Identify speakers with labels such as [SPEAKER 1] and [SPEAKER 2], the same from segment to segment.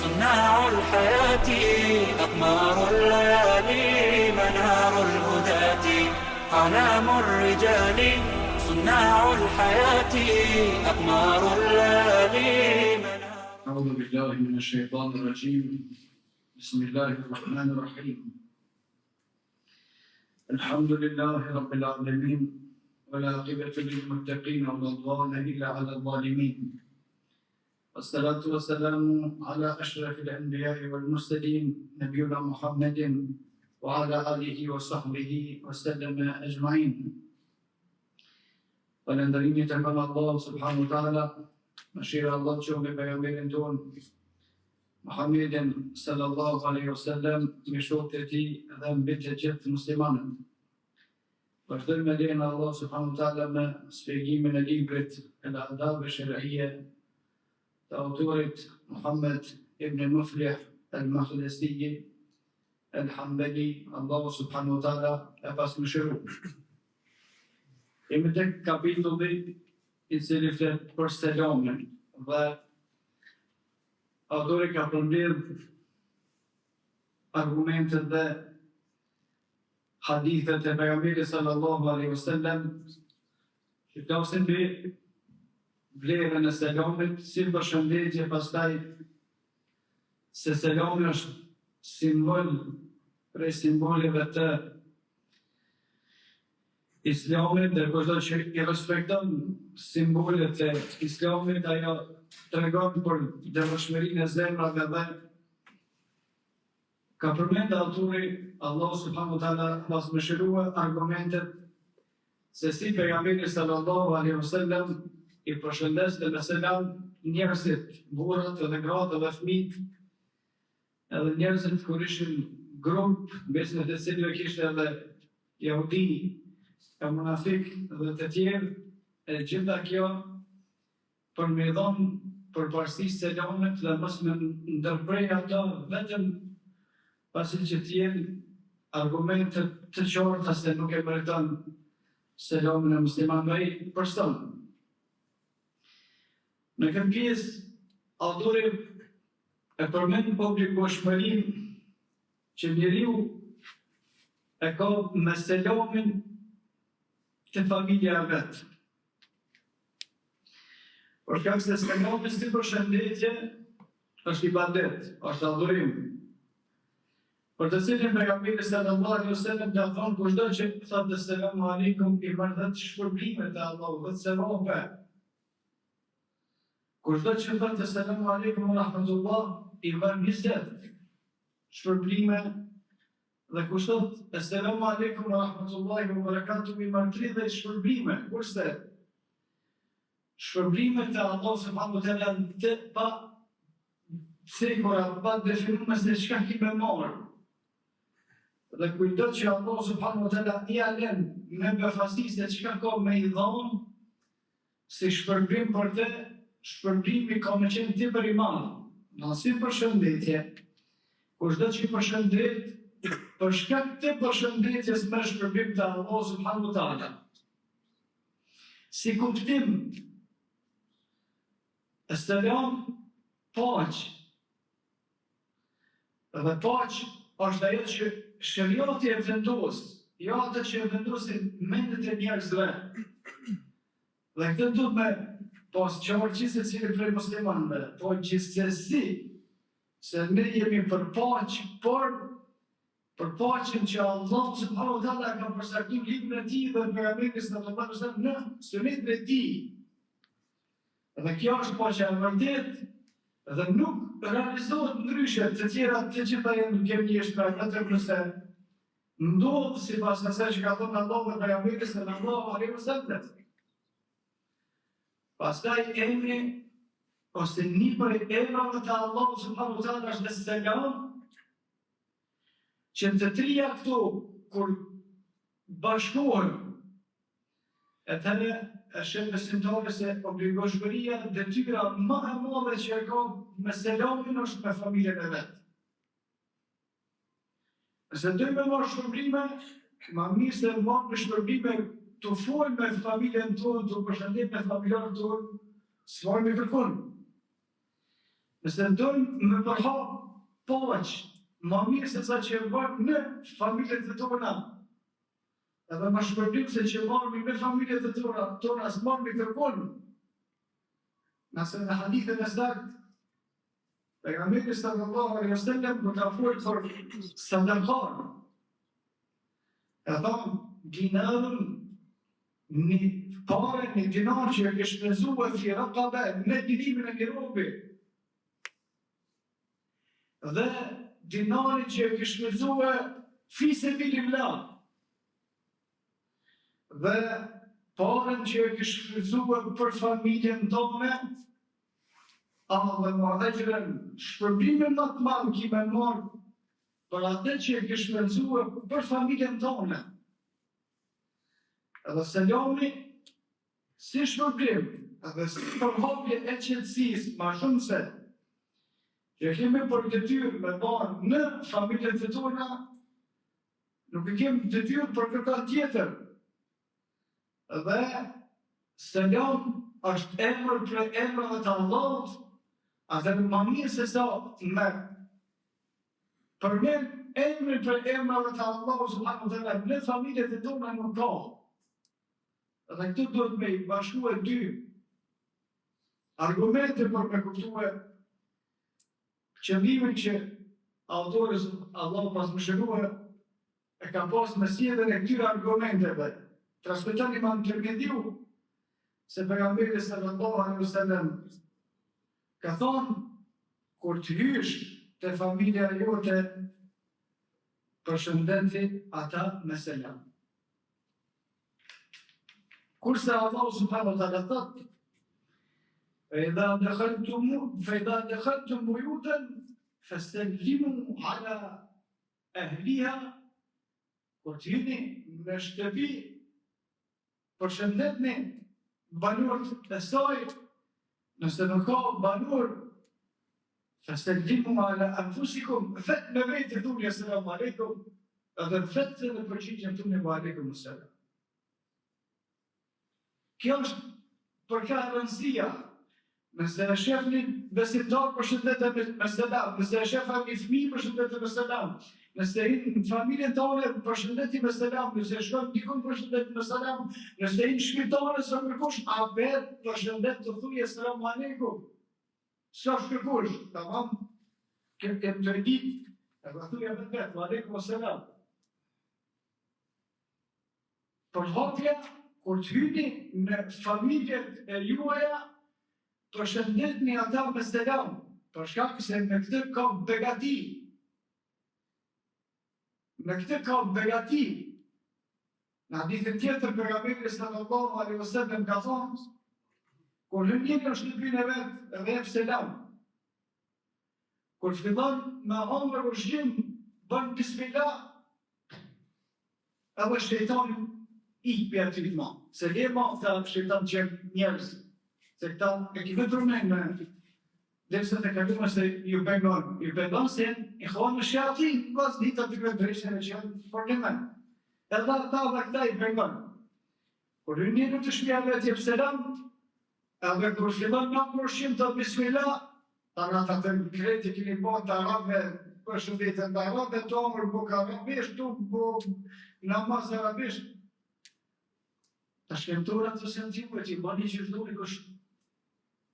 [SPEAKER 1] صناع الحياة أقمار الليالي منار الهداة أعلام الرجال صناع الحياة أقمار الليالي
[SPEAKER 2] أعوذ بالله من الشيطان الرجيم بسم الله الرحمن الرحيم الحمد لله رب العالمين والعاقبة للمتقين ولا عدوان إلا على الظالمين والصلاة والسلام على أشرف الأنبياء والمرسلين نبينا محمد وعلى آله وصحبه وسلم أجمعين. Falëndërimi të kanë Allah subhanahu wa taala, mëshira Allah që me pejgamberin ton Muhammedin sallallahu alaihi wasallam, me shokët e tij dhe mbi të gjithë muslimanët. Vazhdojmë me lejen e Allah subhanahu wa taala me shpjegimin e librit El-Adab Shar'iyye të autorit Muhammad ibn Muflih al-Maqdisi al-Hanbali, Allahu subhanahu wa taala e pasmëshiru. Jemi tek kapitulli i cili flet për selamin dhe autori ka përmbledh argumentet dhe hadithet e pejgamberit sallallahu alaihi wasallam që flasin mbi vlerën e selamit si përshëndetje, pastaj se selami është simbol prej simboleve të Islamit, dhe kushdo që i respekton simbolet e Islamit, ajo tregon për devotshmërinë e zemrave dhe ka përmend autori Allah subhanahu wa taala pasmëshirua argumentet se si pejgamberi sallallahu alaihi wasallam i përshëndeste me selam njerëzit, burrat edhe gratë dhe fëmijët, edhe njerëzit kur ishin grup, mes të cilëve kishte edhe jehudi, e munafik dhe të tjerë, e gjitha kjo për me dhonë për parësisë selamit dhe mos me ndërprej ato vetëm pasi që t'jenë argumentet të qarta se nuk e meriton selamin e muslimanëve person. Në këtë pjesë, autori e përmend obligueshmërinë që njeriu e ka me selamin të familja vetë. Por shkak se selami si përshëndetje është ibadet, është adhurim. Për të cilin pejgamberi sallallahu alaihi wasallam ka thënë kushdo që thotë selamu aleikum i merr 10 shpërblime të Allahut, 10 sevape. Kushdo që thotë selamu aleikum wa rahmatullah i merr 20 shpërblime. Dhe kushdo assalamu alaikum wa rahmatullahi wa barakatuh i marr 30 shpërblime, kurse shpërblimet e Allah subhanahu wa taala të pa sigura, pa definuar se çka ki me marr. Dhe kujto që Allah subhanahu wa taala i alen me befasi se çka ka me i dhon si shpërblim për të, shpërblimi ka me qenë tepër i madh. Në si përshëndetje, kushdo që përshëndet për shkak të përshëndetjes me shpërblim të Allah subhanahu wa taala. Si kuptim, selam, paqë. Dhe paqë është ajo që shariati e vendos, jo atë që e vendosin mendet e njerëzve. Dhe këtë duhet me pas qartë gjithsesi prej muslimanëve, po gjithsesi se ne jemi për paqë, për paqen që Allah subhanahu wa taala ka përcaktuar librin e tij dhe pejgamberit sallallahu alaihi wasallam në sunetin e tij. Dhe kjo është paqja e vërtetë dhe nuk realizohet ndryshe, të tjera të gjitha janë kemjeshtra, vetëm nëse ndodh sipas asaj që ka thënë Allahu dhe pejgamberi sallallahu alaihi wasallam. Pastaj emri ose një prej emrave të Allahut subhanahu wa taala është selam, që të trija këtu, kur bashkohen, atëherë është besimtare se obligueshmëria, detyra më e madhe që e ka me selamin është me familjen e vetë. Nëse dojmë me marrë shpërblime, ma mirë se marrë shpërblime të folë me familjen tonë, të përshëndet me familjarën tonë, s'marrë me kërkon. Nëse ndojmë me përhap poq, ma mirë se sa që e bërë në familjet e tona, edhe ma shpërbim se që marmi me familjet e tona, së marmi kërkon. Nëse në hadithin e saktë, pejgamberi sallallahu alaihi wasallam kur ka folur për sadakar, e thonë dinarën një pare, një dinar që e ke shpenzuar fi raqabe në dinimin e një robi, dhe dinarin që e ke shpenzuar fi sabilillah, dhe paren që e ke shpenzuar për familjen tonë, Allah më adhejgjëren shpërbimin më të madh kime marrë për atë që e ke shpenzuar për familjen tonë. Edhe selami, si shpërbim, edhe si përhapje e qetësisë, ma shumë se, që kemi për detyrë me marrë në familjet e tona, nuk e kemi detyrë për kërkat tjetër. Dhe selam është emër për emrave të Allahut, atë më mirë se sa me përmend emrin për emrave të Allahut subhanahu wa taala në familjet e tona nuk ka. Dhe këtu duhet me i bashkue dy argumente për me kuptue qëllimin që autorës Allah pas më shërua e ka pas me sjelljen e këtyre argumenteve. Transmetoni ma në tërgjendiu se pejgamberi sallallahu alaihi wasallam ka thonë, kur të hysh të familja jote, përshëndeti ata me selam. Kurse Allah subhanahu wa taala thotë, فإذا دخلتم بيوتا فاستسلموا على أهلها. Kur të hyni në shtëpi, përshëndetni banorët e saj. Nëse nuk ka banor, fasallimu ala anfusikum, vetë me vetë thuni assalamu alaikum, edhe vetë në përgjigjen thuni wa alaikum assalam. Kjo është për ka rëndësia. Nëse e shef një besimtar përshëndetet me selam, nëse e shef një fëmijë përshëndetet me selam, nëse në familjen tonë përshëndeti me selam, nëse shkon dikun përshëndeti me selam, nëse në shpitare së kërkush, a vetë përshëndet të thuje assalamu alaikum. Së shkërkush, tamam, kemë të rëgjit, e dhe thuje vetë, wa alaikum assalam. Përhapja, kur të hyni në familjet e juaja, përshëndetni ata me selam, për shkak se në këtë ka begati. Në këtë ka begati. Në hadithin tjetër pejgamberi sallallahu alaihi wasallam ka thonë, kur hyn njëri në shtëpinë e vet, edhe jep selam. Kur fillon me hëngër ushqim, bën bismillah, edhe shejtani ikë aty më. Se lema ta shejtan që njerëz. Se këta e ki vetë rëmejnë me derisa të kalume se ju pengon se i khonë në shatin, pas dita të këtë drejshën e që janë probleme. Edhe ata dhe këta i pengon. Kur hyn njëri të shpjave të jep selam, edhe kur fillon në përshim të bismillah, ta nga të kreti kini bon të arabe, përshëndetën të arabe, të omër buka arabisht, të namaz arabisht. Ta shkenturat të sentimet, i bani që shdojnë kështë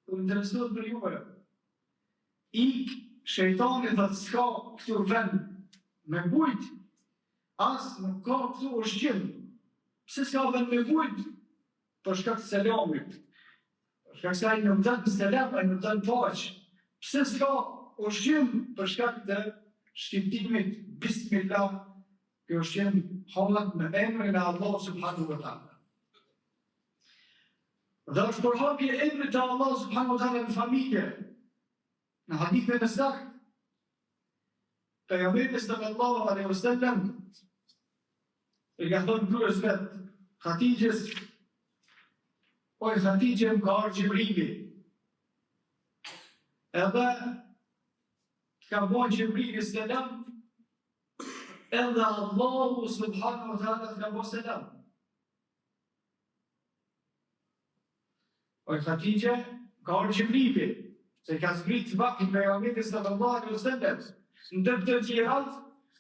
[SPEAKER 2] të interesuat për juve. Ik shejtani dhe të s'ka këtu vend me bujt, as nuk ka këtu ushqim. Pse s'ka vend me bujt? Për shkak të selamit. Për shkak se ai nuk dën selam, ai nuk dën paq. Pse s'ka ushqim? Për shkak të shqiptimit bismillah, kjo ushqim hallat me emrin e Allah subhanahu wa taala. Dhe është përhapje emrit të Allah subhanahu wa taala në familje. Në hadithin e saktë, pejgamberi sallallahu alaihi wasallam i ka thënë gruas vet, Hatijës, oj Hatijë, më ka ardhur Gjibrili. Edhe ka bën Gjibrili selam, edhe Allahu subhanahu wa taala ka bën selam. Oj Hatijë, ka ardhur Gjibrili. Se ka zbrit vahyi pejgamberit sallallahu alaihi wasallam. Ndër të tjerat,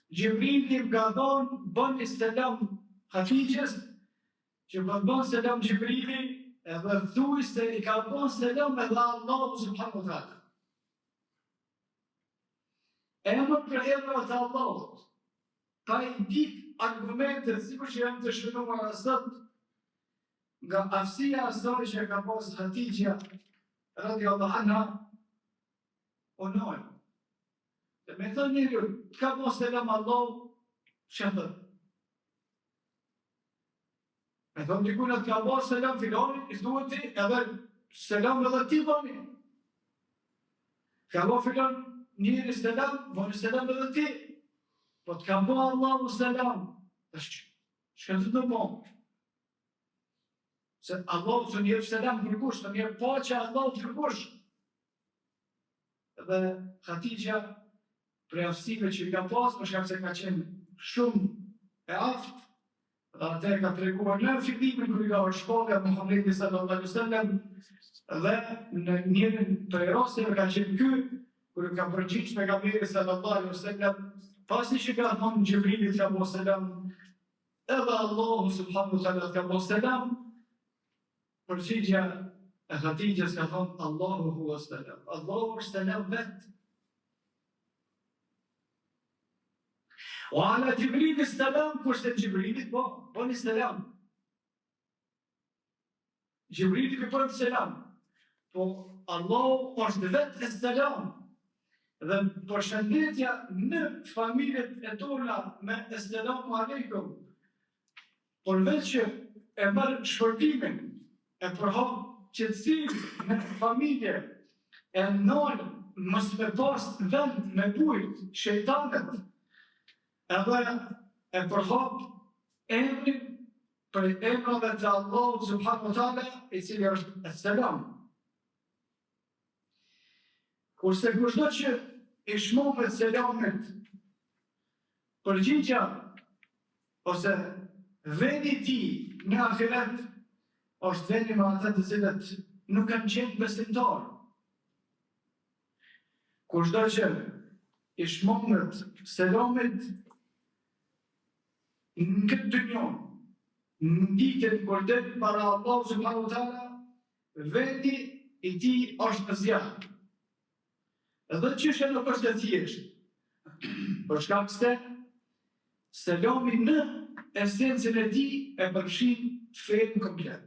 [SPEAKER 2] Gjibrili ka thonë bëni selam Hatijës, që bën selam Gjibrili, edhe thuaj se i ka bën selam edhe Allahu subhanahu wa taala. Emër për emrat e Allahut. Pa i ditë argumentet, sikur që janë të shënuar sot, nga aftësia asaj që ka pas Hatijja radhiyallahu anha, onojnë. Dhe me thënë njëri, ka bën selam Allahu, që thënë? Me thënë dikun atë ka bën selam filoni, i thuhet ti, edhe selam edhe ti bëni. Ka bën filon njëri selam, bëni selam edhe ti. Po të ka bën Allahu selam, çka të do bëj? Se Allahu të njëjë selam për kush, të njëjë paqja Allahu për kush. Dhe Hatijja, për aftësive që i ka pas, për shkak se ka qenë shumë e aftë, dhe atë ka treguar në fillimin kur i ka shkolla Muhamedi sallallahu alaihi wasallam, dhe në njërin prej rasteve ka qenë ky, kur i ka përgjigj pejgamberit sallallahu alaihi wasallam, pasi që ka thonë Gjibrilit ka bën selam, edhe Allahu subhanahu wa taala ka bën selam, përgjigja e Hatijës ka thonë Allahu huwa selam. Allahu është selam vetë. O ala Gjibrili selam, kurse Gjibrilit bëni selam. Gjibrili për bëni selam. Po Allahu është vetë e selam. Dhe përshëndetja në familjet e tona me Esselamu Aleikum, përveç që e marrë shpërbimin, e përhap qetësinë në familje, e nënë mos me pas vend me bujt shejtanët, edhe e përhap emrin për emrave të Allahut subhanahu wa taala, i cili është Esselam. Kurse kushdo që i shmohet selamit, përgjigja ose vendi ti në ahiret është vendi me ata të cilët nuk kanë qenë besimtar. Kushdo që i shmohet selamit në këtë dynjë, në ditën kur del para Allahu subhanahu wa taala, vendi i tij është në zjarr. Edhe çështja nuk është e thjeshtë, për shkak se selami në esencën e tij e përfshin fen komplet.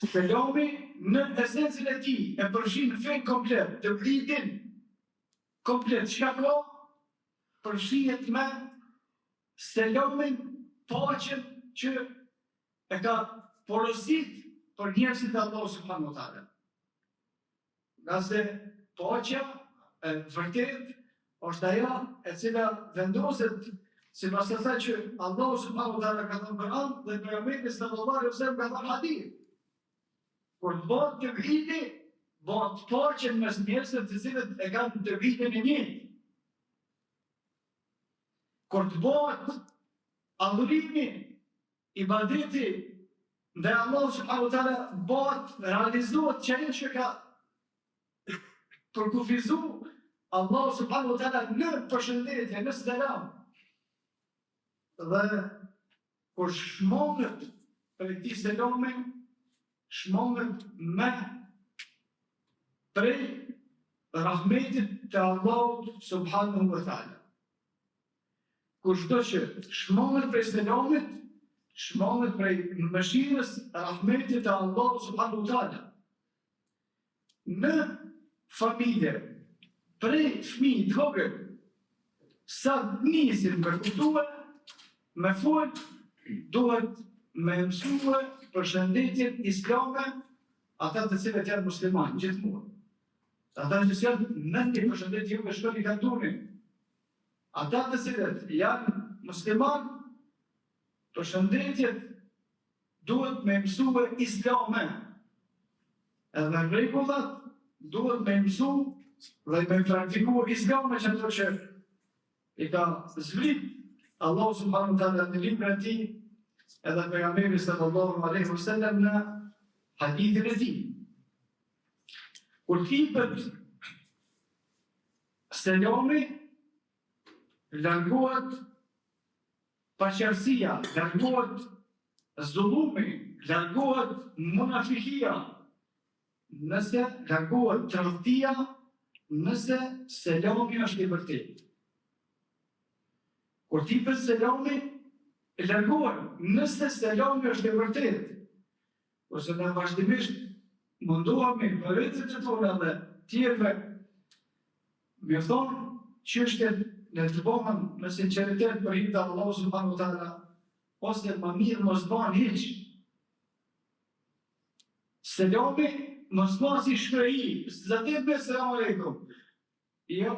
[SPEAKER 2] Selami në esencën e tij e përfshin fen komplet, të vërtetin komplet, çka ka përfshihet me selamin, paqen që e ka porosit për njerëzit e Allahu subhanahu wa taala. Nga se paqja e vërtet është ajo e cila vendoset sipas asaj që Allahu subhanahu wa taala ka thënë Kur'an dhe pejgamberi sallallahu alaihi wasallam ka thënë hadith. Kur të bëhet tevhidi, bëhet paqen mes njerëzve të cilët e kanë tevhidin e njëjtë. Kur të bëhet adhurimi, ibadeti ndaj Allahu subhanahu wa taala, bëhet realizohet çajo që ka përkufizu Allahu subhanahu wa taala në përshëndetje, në selam. Dhe kur shmohet për këtij selami, shmohet me prej rahmetit të Allahut subhanahu wa taala. Kushdo që shmohet prej selamit, shmohet prej mëshirës, rahmetit të Allahut subhanahu wa taala. Në familje, prej fëmijë të vogël, sa nisin për kuptue, me fol, duhet me mësue përshëndetjen islame, ata të cilët janë muslimanë, gjithmonë. Ata që janë nëndi përshëndetje juve shkoni kantonin. Ata të cilët janë muslimanë, përshëndetjet duhet me mësue islame. Edhe rregullat duhet me mësu dhe me praktiku islamin që ato që i ka zbrit Allahu subhanahu wa taala në librin e tij, edhe pejgamberi sallallahu alaihi wasallam në hadithin e tij. Kur hipet selami, largohet paqërsia, largohet zullumi, largohet munafikia, nëse largohet tradhtia, nëse selami është i vërtetë. Kur hipet selami, largohet nëse selami është i vërtetë. Ose ne vazhdimisht mundohemi për vetët e tona dhe tjerëve me thonë çështjet në të bëhen me sinqeritet për hir të Allahut subhanahu wa taala, ose më mirë mos bën hiç. Selami mos bën si shkrehi, zatet me selam aleikum. Jo.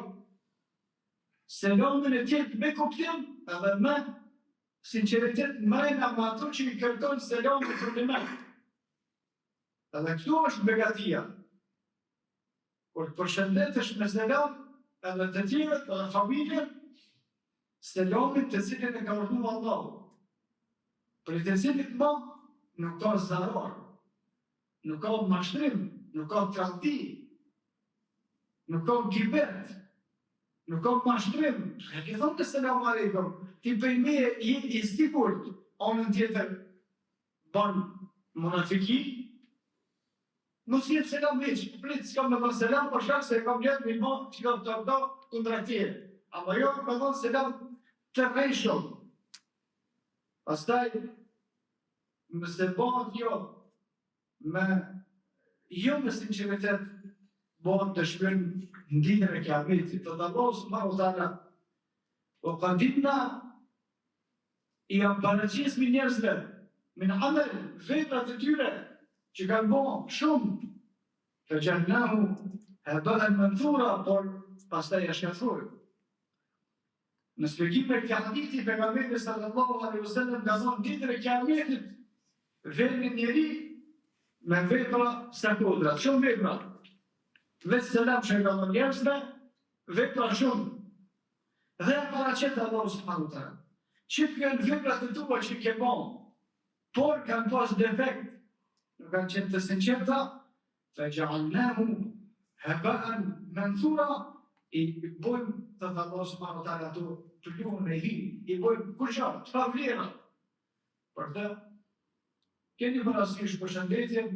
[SPEAKER 2] Selamin e tjetë me kuptim edhe me sinqeritet mrena me ato që i kërkon selamin për të me. Edhe këtu është begatia. Kur të përshëndetesh me selam, edhe të tjerët, edhe familjen, selamin të cilin e ka urdhëruar Allahu. Për të cilit më nuk ka zarar, nuk ka mashtrim, nuk ka tradhti, nuk ka gibet, nuk ka mashtrim. E ke thonë të selam aleikum, ti për me i sigurt, anën tjetër ban munafiki, mos jetë selam veç, prit s'kam me thonë selam, për shkak se e kam gjetë me ma që kam të abda kundra tjerë. Ama jo me thonë selam të rejshëm. Pastaj, nëse bëhet jo me sinqeritet, bëhet të shpën ndinër e kiametit, të Allahu subhanahu wa taala, o qadimna i ambaracismi njerëzve, min amel, veprat e tyre, që kanë bëhen shumë, të gjennahu hebëhen mënthura, por pastaj e shkathurë. Në shpjegime këtij hadithi pejgamberi sallallahu alaihi wasallam ka thonë ditën e kiametit vjen një njeri me vepra sakodra, shumë vepra. Vetë selam që ka dhënë njerëzve, vepra shumë. Dhe e paraqet Allahu subhanahu wa taala. Që janë veprat e tua që ke bën, por kanë pas defekt, nuk kanë qenë të sinqerta, فجعلناه هباء منثورا. I bojmë të Allahu subhanahu wa taala ato të luhen me hi, i bojmë kur çfarë, të pavlera. Për të keni parasysh përshëndetjen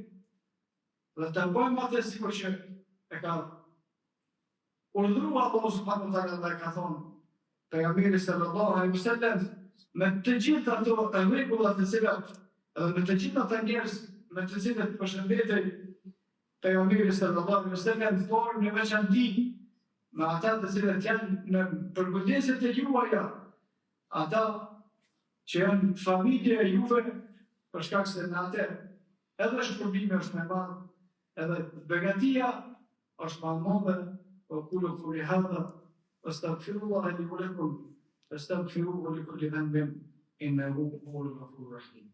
[SPEAKER 2] dhe të bëjmë atë sikur që e ka urdhëruar Allahu subhanahu wa taala dhe ka thonë pejgamberi sallallahu alaihi wasallam me të gjitha ato rregulla të cilat edhe me të gjitha ata njerëz me të cilët përshëndetej pejgamberi sallallahu alaihi wasallam por në veçanti me ata të cilët janë në përkujdeset e juaja, ata që janë familje e juve, për shkak se në atë edhe shpërbimi është më madh, edhe begatia është më e madhe, o kullu qawli hadha astaghfirullaha li wa lakum, astaghfiruhu li kulli dhanbin innahu huwal ghafurur rahim.